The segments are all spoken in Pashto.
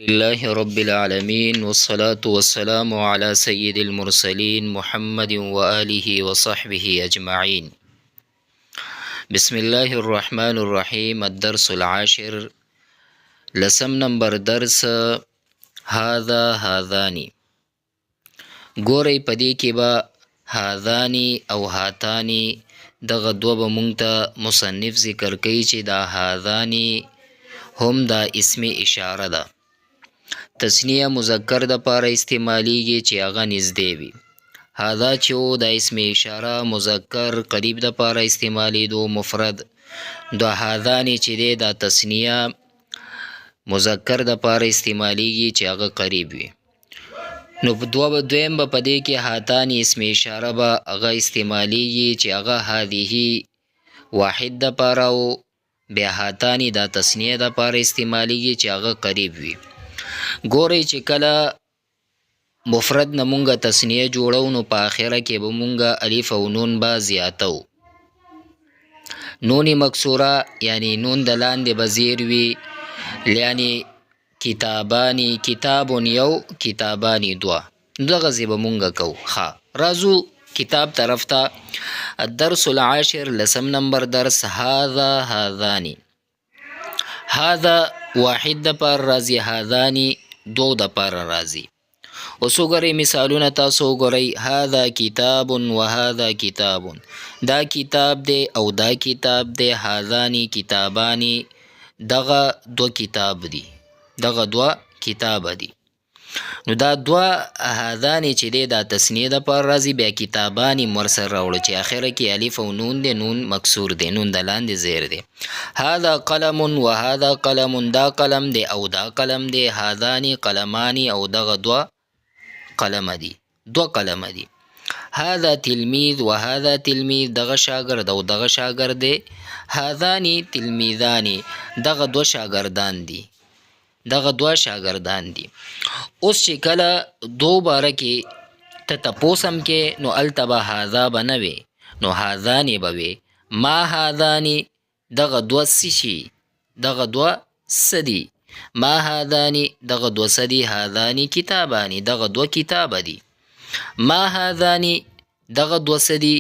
لله رب العالمين والصلاة والسلام على سيد المرسلين محمد وآله وصحبه أجمعين. بسم الله الرحمن الرحيم. الدرس العاشر، لسم نمبر درس هذانی. ګورئ پدې کې به هذانی او هاتانی دغه دوه به مونږ ته مصنف ذکر کوي چې دا هذانی هم دا اسم اشاره ده. تسنیه مذکر د پاره استعمالیږي چې هغه نږدې وي. هذا چې و د اسم اشاره مذکر قریب د پاره استعمالیدو مفرد. د هذانی چې دی دا تسنیه مذکر د پاره استعمالیږي چې هغه قریب وي. نو دویم به پدې کې هاتانی اسم اشاره به هغه استعمالیږي چې هغه هذه واحد د پاره او بیا هاتانی دا تسنیه د پاره استعمالیږي چې هغه قریب وي. ګورئ چې کله مفرد نه مونږه تسنیه جوړو نو په آخره کې به مونږه الف او نون به زیاتو. نون مکسوره یعنی نون د لاندې به زیر وي، یعنی کتابانی، کتابون یو، کتابانی دوه. دغسې به مونږه کوو. ښه راځو کتاب طرف ته. الدرس العاشر، لسم نمبر درس. هذانی. هذا واحد د پر راځي، هذانی دو د پر راځي. اوس وګورئ مثالونه تاسو وګورئ. هذا کتاب و هذا کتاب، دا کتاب دی او دا کتاب دی. هذانی کتابانی، دغه دو کتاب دی، دغه دوه کتاب دی. نو دا دوه هذانی چې دی دا تسنیه د پر راځي، بیا کتابانی ورسره راوړو چې آخره کې الف او نون دی، نون مکسور دی، نون د لاندې زیر دی. هذا قلم و هذا قلم، دا قلم دی او دا قلم دی. هذانی قلمانی، او دغه دوه قلم دی، دوه قلم دی. هذا تلمیذ و هذا تلمیذ، دغه شاګرد او دغه شاګرد دی. هذانی تلمیذانی، دغه دوه شاګردان دي، دغه دوه شاګردان دي. اوس چې کله دو باره کې ته تپوس هم کې نو هلته به هذا به نه وي، نو هذانی به وي. ما هذانی، دغه دوه څه شي، دغه دوه څه دي. ما هذانی، دغه دوه څه دي. هذانی کتابانی، دغه دوه کتابه دي. ما هذانی، دغه دوه څه دي.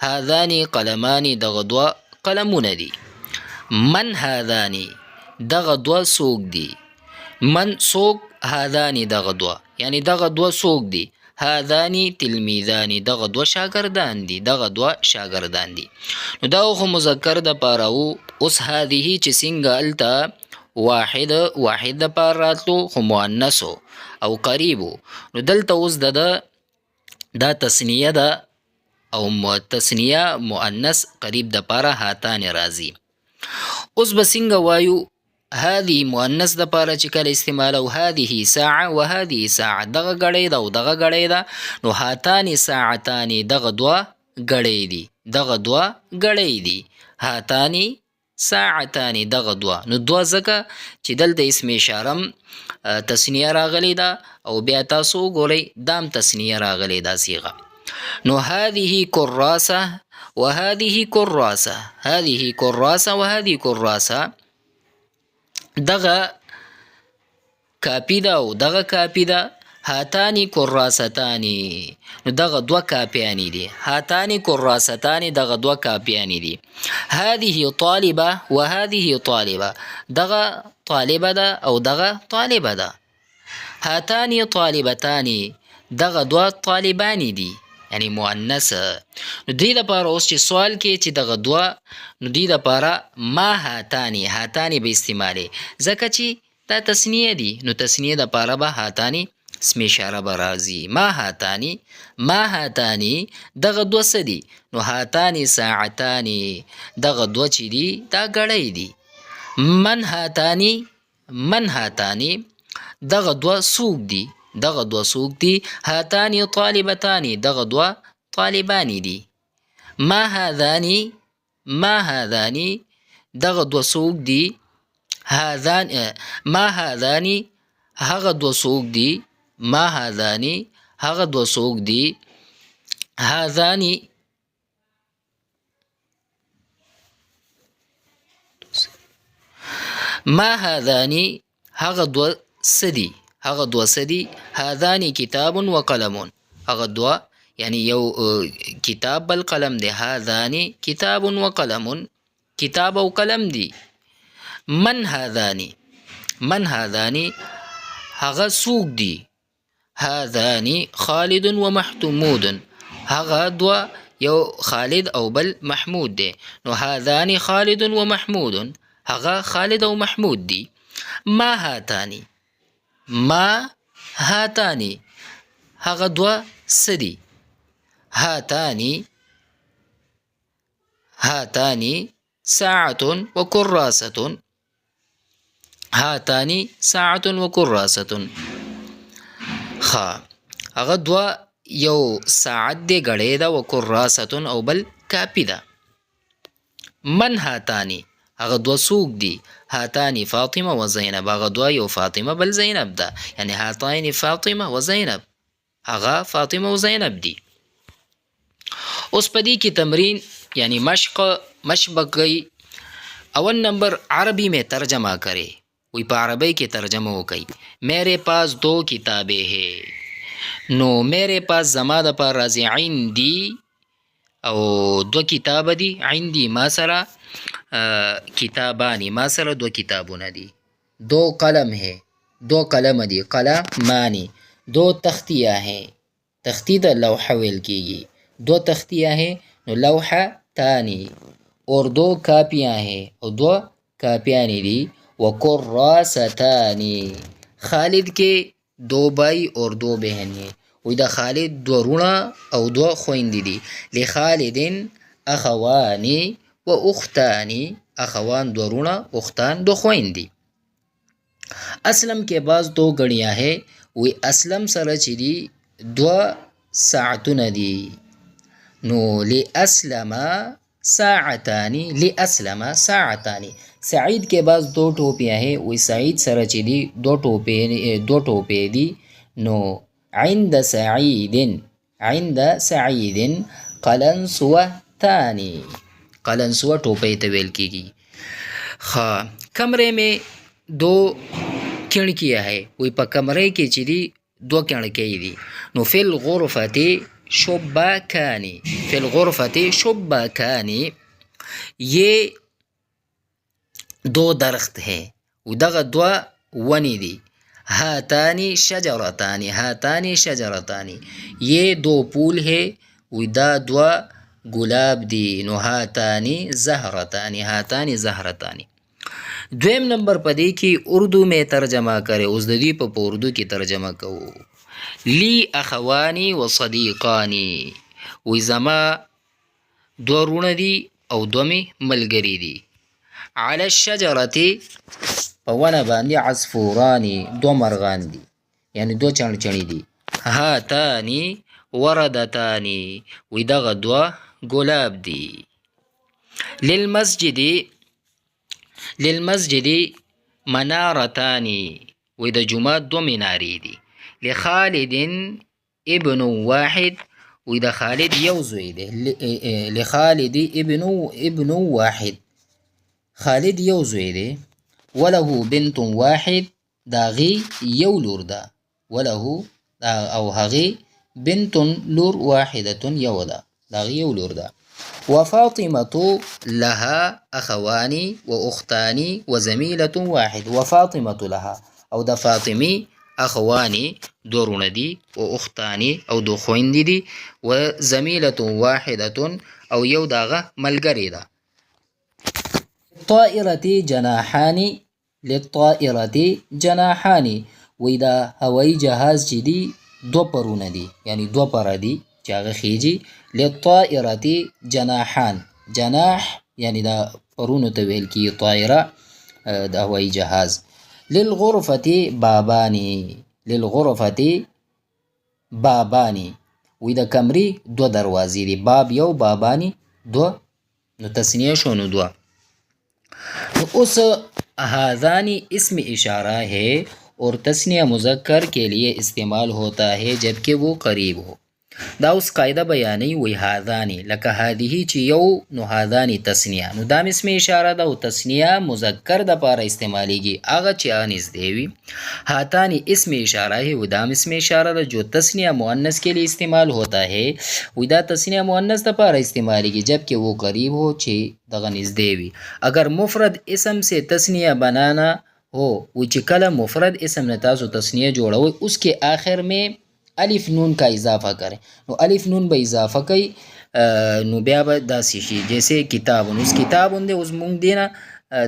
هذانی قلمانی، دغه دوه قلمونه دي. من هذانی، دغه دوه څوک دي. من څوک، هذانی دغه دوه، یعنی دغه دوه څوک دي. هذانی تلمیذانی، دغه دوه شاګردان دي، دغه دوه شاګردان دي. نو دا خو مذکر د پاره و. اوس هذه چې څنګه هلته واحد د پاره راتلو خو مؤنثو او قریبو، نو دلته اوس دا تسنیه ده او تسنیه مؤنث قریب د پاره هاتان راځي. اوس به څنګه وایو؟ هذه مؤنث د پاره چې کله استعمال او هذه ساعه و هذه ساعه، دغه غړی ده او دغه غړی ده. نو هاتانی ساعتانی، دغه دوه غړی دي، دغه دوه غړی دي. هاتانی ساعتانی، دغه دوه. نو دوه ځکه چې دلته اسم اشارم تسنیه راغلی ده او بیا تاسو ګورئ دام تسنیه راغلی ده صیغه. نو هذه کراسه و هذه کراسه، هذه کراسه و هذه کراسه، دغه کاپی ده او دغه کاپی ده. هاتانی کراستانی، نو دغه دوه کاپیانی دي. هاتانی کراستانی، دغه دوه کاپیانی دي. هذه طالبه و هذه طالبه، دغه طالبه ده او دغه طالبه ده. هاتانی طالبتانی، دغه دوه طالبانی دي، یعنی مؤنث. نو دې دپاره اوس چې سوال کې چې دغه دوه، نو دې دپاره ما هاتانی، هاتانی به استعمالې ځکه چې دا تسنیه دي. نو تسنیه دپاره به هاتانی اسم اشاره به راځي. ما هاتانی، ما هاتانی، دغه دوه څه دي. نو هاتانی ساعتانی، دغه دوه چې دي دا ګړی دي. من هاتانی، من هاتانی، دغه دوه څوک دي، دغه دوه څوک دي. هاتانی طالبتانی، دغه دوه طالبانی دي. ما هذانی، ما هذانی، دغه دوه څوک دي. ما هذانی، هغه دوه څوک دي. ما هذانی، هغه دوه څوک دي. هذانی، ما هذانی، هغه دوه سدي هغه دوه سدي هذان کتاب و قلم هغه دوه یعنی یو کتاب بل قلم دی هذان کتاب و قلم کتاب او قلم دی من هذان هغه سوق دی هذان خالد و محمود هغه دوه یو خالد او بل محمود دی نو هذان خالد و محمود هغه خالد او محمود دی ما هاتانی هغه دوه سدي هاتاني ساعة وكراسة هاتاني ساعة وكراسة هغه دوه یو ساعت دی غړې ده وکراسة او بل کاپی ده من هاتانی هغه دوه څوک دي هاتانی فاطمه و زینب هغه دوه یو فاطمه بل زینب ده یعنی هاتین فاطمه و زینب هغه فاطمه و زینب دي اوس په دې کې تمرین یعنی مشق کوي اول نمبر عربی میں ترجمہ کرے وی په عربی کې ترجمه وکي میرے پاس دو کتابیں ہے نو میرے پاس زما د پر راځي عندي او دو کتاب دي عندي ما سره کتابانی ما سره دو کتابونه دي دو قلم ہے دو قلم دي قلمانی دو تختیاں ہیں تختی د لوحه ویل کیږي دو تختیاں ہیں نو لوحه تانی اور دو کاپیاں ہیں او دو کاپیانی دی وکراستانی خالد کے دو بھائی اور دو بہن ہیں وی دا خالد دو رونا او دو خویندی دی لخالد اخوانی و اختانی اخوان دو رونا اختان دو خویندی اسلم کے بعض دو گڑیاں ہیں وی اسلم سره چی دی دو ساعتون دی نو لأسلم ساعتانی لأسلم ساعتانی سعید کے بعض دو ٹوپیاں ہیں وی سعید سره چی دی دو ٹوپے دی نو عند سعید قلنسوہ تانی قلنسوہ ٹوپے طویل کی گی کمرے میں دو کھڑکیاں ہے وی پا کمرے کی چی دی دو کھڑکی دی نو فی الغرفت شباکانی یہ دو درخت ہیں ودغه دو ونی دی هاتانی شجرتانی یہ دو پھول ہے ودا دو گلاب دی نو هاتانی زهرتانی دویم نمبر پدی کی اردو میں ترجمہ کرے اس ددی پا اردو کی ترجمہ کو لی اخوانی و صدیقانی وی زما دو رون دی او دو می ملگری دی علی الشجرتی پا ون باندی عصفورانی دو مرغان دی یعنی دو چنچنی دی هاتانی وردتانی وی دغ دو گلاب دی للمسجد منارتانی وی د جمعه دو مناری دی لخالد ابن واحد وی د خالد یو زوی دی لخالد ابن واحد خالد یو زوی دی وله بنت واحد داغی یو لور دا وله او هغی بنت لور واحدة یو دا داغی یو لور دا وفاطمة لها أخواني وأختاني وزميلة واحد وفاطمة لها أو دا فاطمي أخواني دورون دي وأختاني أو دو خويندي دي وزميلة واحدة أو يو داغة ملغري دا للطائرة جناحاني وإذا هواي جهاز جدي دو پرون دي يعني دو پر دي چاگه خیجی للطائرة جناحان جناح يعني دا پرونو تویل کی طائرة دا هوائی جهاز للغرفة باباني وی دا کمری دو دروازی دی باب یو بابانی دو نو تسنیه شو نو دو نو اس هذانی اسم اشارہ ہے اور تسنیہ مذکر کے لیے استعمال ہوتا ہے جبکہ وہ قریب ہو دا اوس قاعده بیانوي وی هذانی لکه هذه چې یو نو هذانی تسنیه نو دا اسم اشاره ده او تسنیه مذکر د پاره استعمالیږي هغه چې هغه نږدې وي هاتانی اسم اشاره है वो दाम इसमें इशारा है जो तस्निया मुअन्नस के लिए इस्तेमाल होता है वदा तस्निया मुअन्नस د پاره استعمالیږي जबकि वो करीब हो چې دغه نږدې وي अगर मुफरद اسم से तस्निया बनाना हो वो چې کله مفرد اسم نه تاسو تسنیه جوړوي उसके आखिर में الف نون کا اضافہ کریں نو الف نون به اضافه کوي نو بیا به داسې شي جیسے کتاب اوس کتاب دی اوس مونږ دینه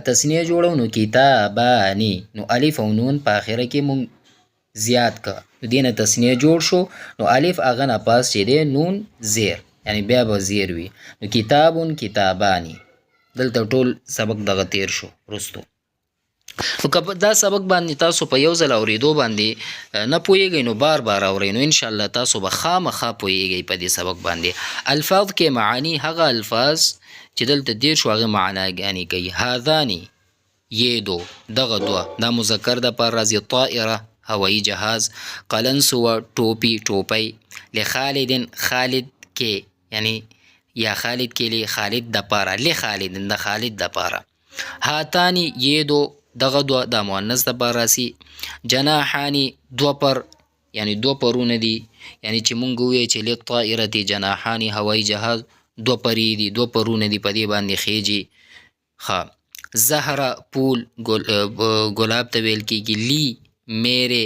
تسنیه جوړو نو کتابانی نو الف او نون په اخره کې مونږ زیات کا نو دینه تسنیه جوړ شو نو الف هغه نه پاس چې دی نون زیر یعنی بیا به زیر وي نو کتابون کتابانی دلته ټول سبق دغه تیر شو رستو نو که دا سبق باندې تاسو په یو ځل اورېدو باندې نه پوهیږئ نو بار بار اورئ نو انشاءالله تاسو به خامخا پوهیږئ په دې سبق باندې الفاظ کې معانی هغه الفاظ چې دلته دیر شو هغه معناګانې کوي هذانی یہ دو دغه دوه دا مذکر د پر راځي طائره هوایی جهاز قلنسوه ټوپی ټوپی لخالدن خالد کې یعنی یا خالد کې لی خالد د پاره لخالدن د خالد د پاره هاتانی یہ دو دغه دو د مؤنث د پاره راځي جناحانی دو پر یعنی دو پرونه دي یعنی چې مونږ وایو چې لطائره جناحانی هوایی جهاز دو پری دي دو پرونه دي په دې باندې خېجي ها زهره پول ګلاب ته ویل کېږي لی میرے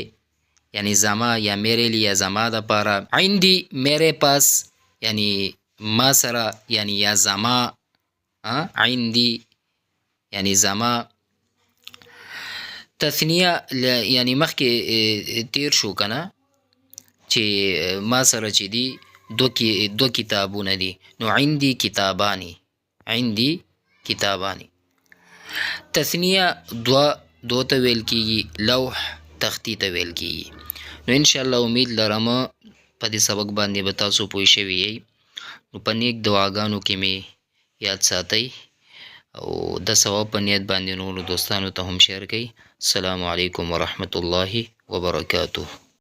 یعنی زما یا میرے لیے زما د پاره عندي میرے پاس یعنی ما سره یعنی یا زما عندي یعنی زما تثنیه یعنی مخکې تیر شو کنه چې ما سره چې دی دو کتابونه دي نو عندي کتابانی عندي کتابانی تثنیه دو ته ویل کېږي لوح تختی ته ویل کېږي نو انشاءالله امید لرم په دې سبق باندې به تاسو پوه شوي یئ نو په نیک دعاګانو کې مې یاد ساتئ او د ثواب په نیت باندې نورو دوستانو ته هم شیر کړئ السلام علیکم ورحمة الله وبرکاته